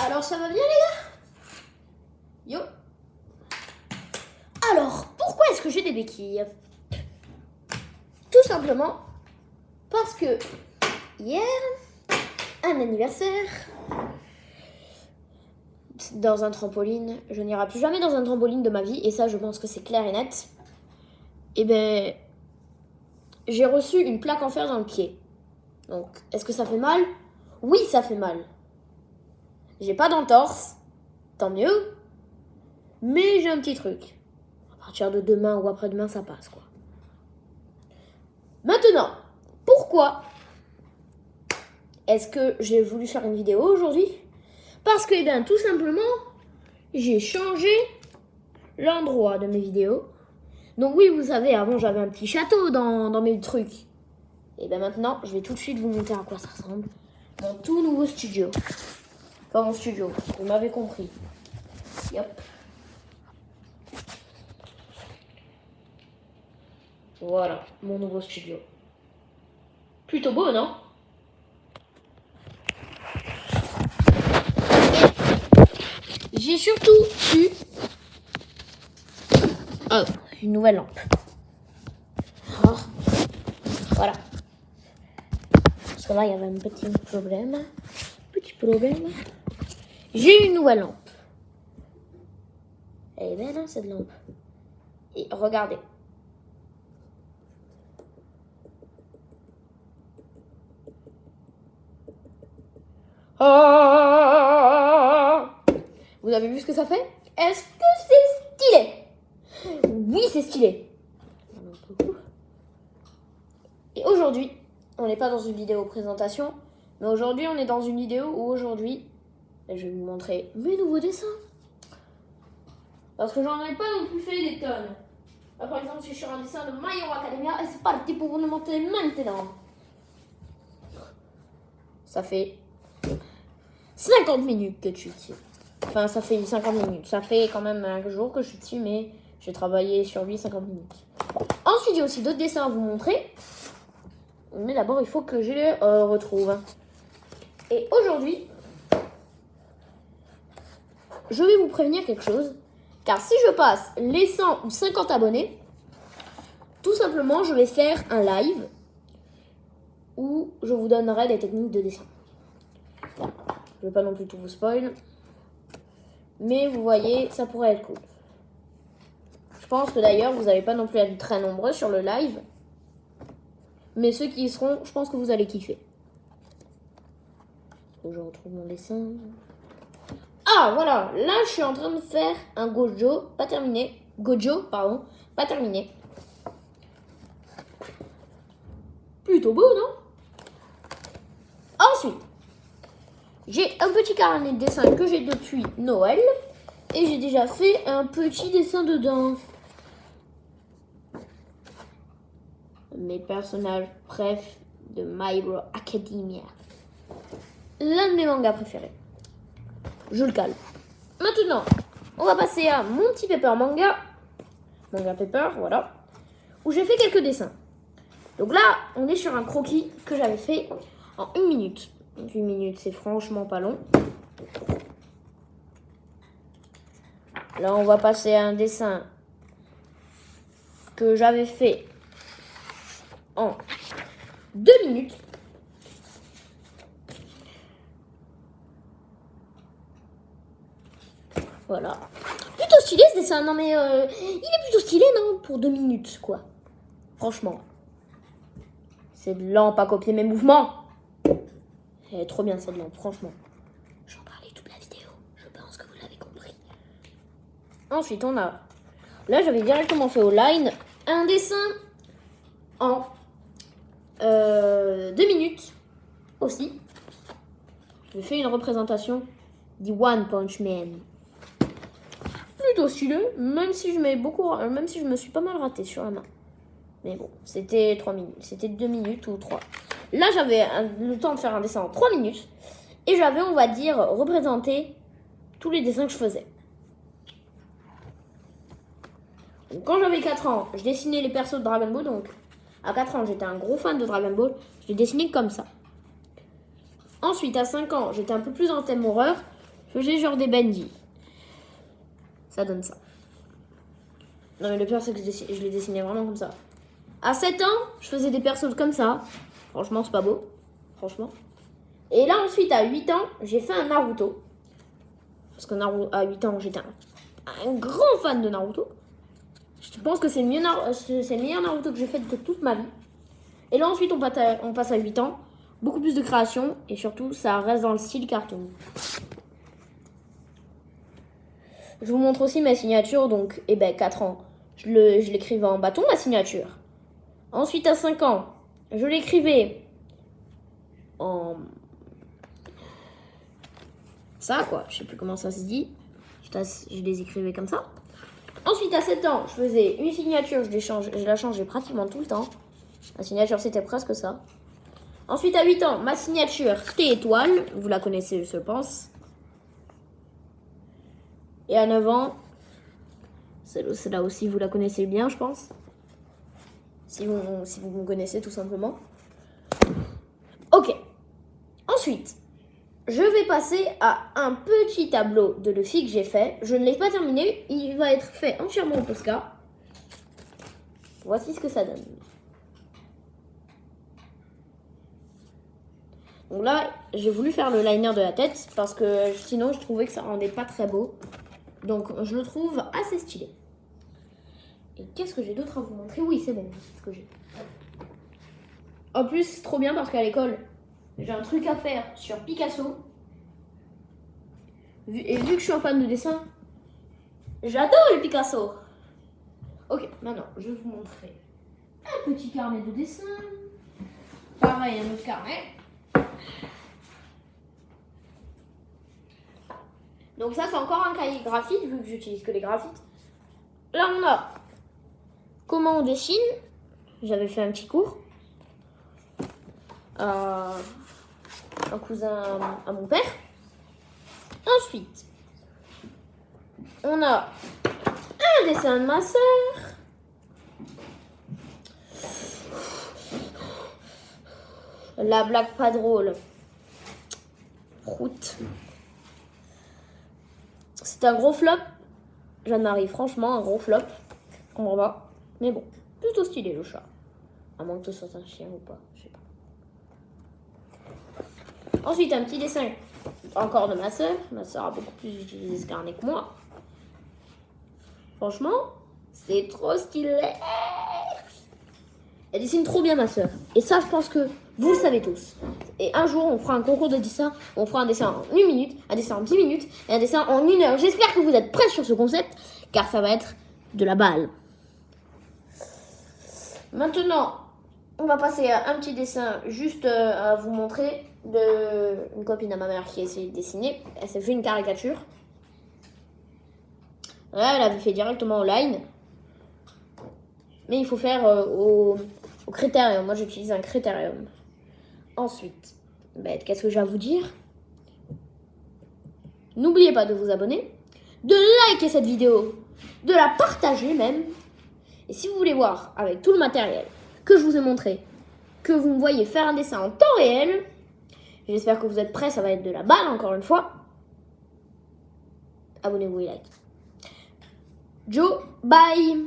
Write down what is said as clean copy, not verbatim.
Alors ça va bien les gars? Yo. Alors, pourquoi est-ce que j'ai des béquilles? Tout simplement parce que hier, un anniversaire dans un trampoline, je n'irai plus jamais dans un trampoline de ma vie, et ça je pense que c'est clair et net. Et ben, j'ai reçu une plaque en fer dans le pied. Donc, est-ce que ça fait mal? Oui, ça fait mal. J'ai pas d'entorse, tant mieux, mais j'ai un petit truc. À partir de demain ou après-demain, ça passe, quoi. Maintenant, pourquoi est-ce que j'ai voulu faire une vidéo aujourd'hui? Parce que, eh bien, tout simplement, j'ai changé l'endroit de mes vidéos. Donc oui, vous savez, avant, j'avais un petit château dans mes trucs. Et bien maintenant, je vais tout de suite vous montrer à quoi ça ressemble. Mon tout nouveau studio. Enfin, mon studio, vous m'avez compris. Yep. Voilà, mon nouveau studio. Plutôt beau, non? J'ai surtout eu une nouvelle lampe. Alors, voilà. Parce que là, il y avait un petit problème. J'ai eu une nouvelle lampe. Elle est belle, hein, cette lampe. Et regardez. Vous avez vu ce que ça fait? Est-ce que c'est stylé? Oui, c'est stylé. Et aujourd'hui, on n'est pas dans une vidéo présentation, mais aujourd'hui, on est dans une vidéo où aujourd'hui, je vais vous montrer mes nouveaux dessins. Parce que j'en ai pas non plus fait des tonnes. Là, par exemple, si je suis sur un dessin de My Hero Academia, et c'est parti pour vous le montrer maintenant. Ça fait 50 minutes que je suis dessus. Enfin, ça fait 50 minutes. Ça fait quand même un jour que je suis dessus, mais j'ai travaillé sur lui 50 minutes. Ensuite, j'ai aussi d'autres dessins à vous montrer. Mais d'abord, il faut que je les retrouve. Et aujourd'hui, je vais vous prévenir quelque chose. Car si je passe les 100 ou 50 abonnés, tout simplement, je vais faire un live où je vous donnerai des techniques de dessin. Bon, je ne vais pas non plus tout vous spoil. Mais vous voyez, ça pourrait être cool. Je pense que d'ailleurs, vous n'allez pas non plus être très nombreux sur le live. Mais ceux qui y seront, je pense que vous allez kiffer. Je retrouve mon dessin. Ah, voilà. Là, je suis en train de faire un Gojo, pas terminé. Gojo, pardon, pas terminé. Plutôt beau, non? Ensuite, j'ai un petit carnet de dessin que j'ai depuis Noël. Et j'ai déjà fait un petit dessin dedans. Mes personnages préfs de My Hero Academia. L'un de mes mangas préférés. Je le cale. Maintenant, on va passer à mon petit paper manga. Manga paper, voilà. Où j'ai fait quelques dessins. Donc là, on est sur un croquis que j'avais fait en 1 minute. Donc 1 minute, c'est franchement pas long. Là, on va passer à un dessin que j'avais fait en 2 minutes. Voilà. Plutôt stylé ce dessin. Non mais il est plutôt stylé, non? Pour 2 minutes, quoi. Franchement. C'est de lampe à copier mes mouvements. Elle est trop bien cette lampe, franchement. J'en parlais toute la vidéo. Je pense que vous l'avez compris. Ensuite, on a... Là, j'avais directement fait au line un dessin en 2 minutes aussi. J'ai fait une représentation du One Punch Man. Plutôt stylé, même si je me suis pas mal raté sur la main. Mais bon, c'était 3 minutes, c'était 2 minutes ou 3. Là, j'avais le temps de faire un dessin en 3 minutes. Et j'avais, on va dire, représenté tous les dessins que je faisais. Donc, quand j'avais 4 ans, je dessinais les persos de Dragon Ball. Donc, à 4 ans, j'étais un gros fan de Dragon Ball. Je les dessinais comme ça. Ensuite, à 5 ans, j'étais un peu plus dans le thème horreur. Je faisais genre des bandits. Ça donne ça. Non mais le pire c'est que je les dessinais vraiment comme ça. À 7 ans, je faisais des persos comme ça. Franchement, c'est pas beau. Franchement. Et là ensuite, à 8 ans, j'ai fait un Naruto. Parce que à 8 ans, j'étais un grand fan de Naruto. Je pense que c'est le meilleur Naruto que j'ai fait de toute ma vie. Et là ensuite, on passe à 8 ans. Beaucoup plus de création. Et surtout, ça reste dans le style cartoon. Je vous montre aussi ma signature. Donc, 4 ans, je l'écrivais en bâton, ma signature. Ensuite, à 5 ans, je l'écrivais en... ça, quoi. Je sais plus comment ça se dit. Je les écrivais comme ça. Ensuite, à 7 ans, je faisais une signature. Je la changeais pratiquement tout le temps. Ma signature, c'était presque ça. Ensuite, à 8 ans, ma signature T-étoile. Vous la connaissez, je pense. Et à 9 ans, celle-là aussi, vous la connaissez bien, je pense. Si vous me connaissez, tout simplement. Ok. Ensuite, je vais passer à un petit tableau de Luffy que j'ai fait. Je ne l'ai pas terminé. Il va être fait entièrement en Posca. Voici ce que ça donne. Donc là, j'ai voulu faire le liner de la tête parce que sinon, je trouvais que ça rendait pas très beau. Donc, je le trouve assez stylé. Et qu'est-ce que j'ai d'autre à vous montrer? Oui, c'est bon, c'est ce que j'ai. En plus, c'est trop bien parce qu'à l'école, j'ai un truc à faire sur Picasso. Et vu que je suis un fan de dessin, j'adore les Picasso. Ok, maintenant, je vais vous montrer un petit carnet de dessin. Pareil, un autre carnet. Donc ça, c'est encore un cahier graphite, vu que j'utilise que les graphites. Là, on a comment on dessine. J'avais fait un petit cours. Un cousin à mon père. Ensuite, on a un dessin de ma sœur. La blague pas drôle. Route. C'est un gros flop. Jeanne-Marie, franchement, un gros flop. Je comprends pas. Mais bon, plutôt stylé le chat. À moins que ce soit un chien ou pas, je sais pas. Ensuite, un petit dessin encore de ma soeur. Ma soeur a beaucoup plus utilisé ce carnet que moi. Franchement, c'est trop stylé. Elle dessine trop bien, ma soeur. Et ça, je pense que vous le savez tous. Et un jour, on fera un concours de dessin. On fera un dessin en 1 minute, un dessin en 10 minutes et un dessin en 1 heure. J'espère que vous êtes prêts sur ce concept, car ça va être de la balle. Maintenant, on va passer à un petit dessin juste à vous montrer de une copine à ma mère qui a essayé de dessiner. Elle s'est fait une caricature. Là, elle avait fait directement au line. Mais il faut faire au critérium. Moi, j'utilise un critérium. Ensuite, qu'est-ce que j'ai à vous dire? N'oubliez pas de vous abonner, de liker cette vidéo, de la partager même. Et si vous voulez voir avec tout le matériel que je vous ai montré, que vous me voyez faire un dessin en temps réel, j'espère que vous êtes prêts, ça va être de la balle encore une fois. Abonnez-vous et like. Joe, bye!